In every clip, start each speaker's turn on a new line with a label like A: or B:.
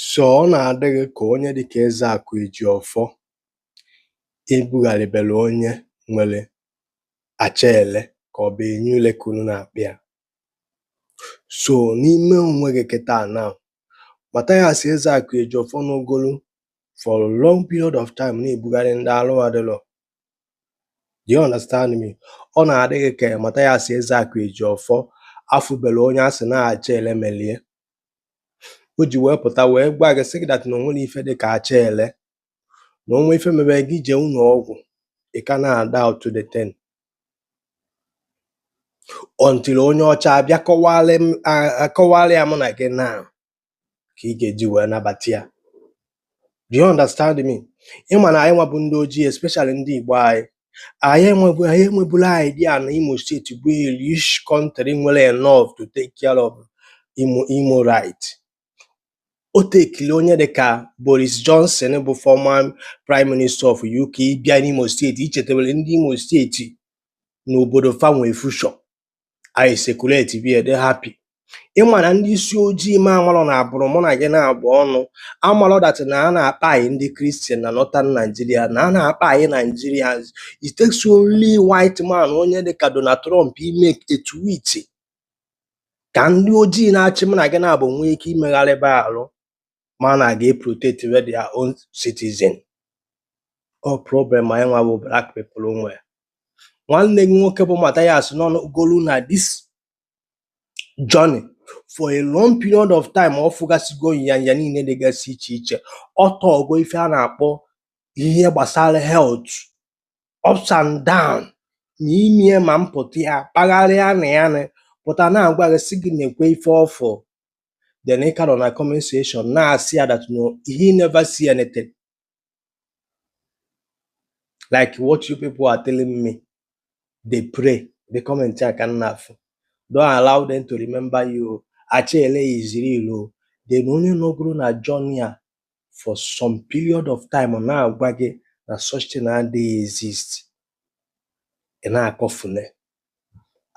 A: So ọ na-adịghị ka onye dịka Ezeaku Ejiofor ebugharịbela onye nwere achaele ka ọ bụ enyule ka unu na-akpị ya. So n'ime onwe gị kịta na Mathias Ezeaku Ejiofor n'ogolo for a long period of time na-ebugharị ndị alụ adịlọ. Do you understand me? Ọ na-adịghị ka Mathias Ezeaku Ejiofor afụbela onye asị na-achaele melie. O ji wee pụta wee gwa gị sị gị dat na onwere ife dị ka achaele, na onwe ife mebe gị jee ụlọ ọgwụ ị ka na-ada to the 10 until onye ọcha abịa akọwalị ya mụ na gị na ka ị ga-eji wee nabata ya. Do you understand me? Ịma na anyị nwabụ ndị ojii, especially ndị Igbo anyị enwebula idea na Imo steeti bụ a rich country nwere enough to take care of Imo right. O tekile onye dịka Boris Johnson bụ former prime minister of UK bịa n'Imo steeti ichetewere ndị Imo steeti n'obodo fanwe fushon anyị sekuleti bie dị happy. Ịma na ndị isi ojii ma amalọ na abụrụ mụ na gị na-abụ ọnụ amalọ dat na a na-akpa anyị ndị Christian na Northern Nigeria, na a na-akpa anyị Nigerians. It takes only white man onye dịka Donald Trump ime a tweet ka ndị ojii na-achị mụ na gị na-abụ nwee ike imegharịba arụ ma na ga-protect their own citizen. All problem anyị nwa bụ black people onwe. Nwanne gị nwoke bụ Mathias nọ n'ogolu na this journey for a long period of time. Ọ fụgasigo ya niile dịgasị iche iche. Ọ tọọgo ife a na-akpọ ihe gbasara health ups and down n'ime ma mpụta ya kpagharịa na ya pụta na-agwa gị sị gị na-ekwe ife ọfụ. Then he can on a comment section now see that no, he never see anything like what you people are telling me. They pray, they comment I can laugh. Don't allow them to remember you. Achaele is real. They only know grown a journey for some period of time on now wage that such thing and they exist. And I coffin.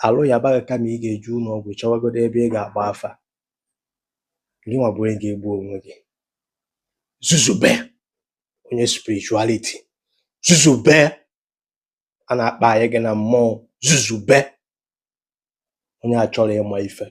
A: Allo yabaga kami ige ju no which our go there big abafa. Gị nwa bụ onye ga-egbu onwe gị. Zuzube onye spirituality. Zuzube a na-akpa anyị gị na mmụọ. Zuzube onye achọrọ ịma ife.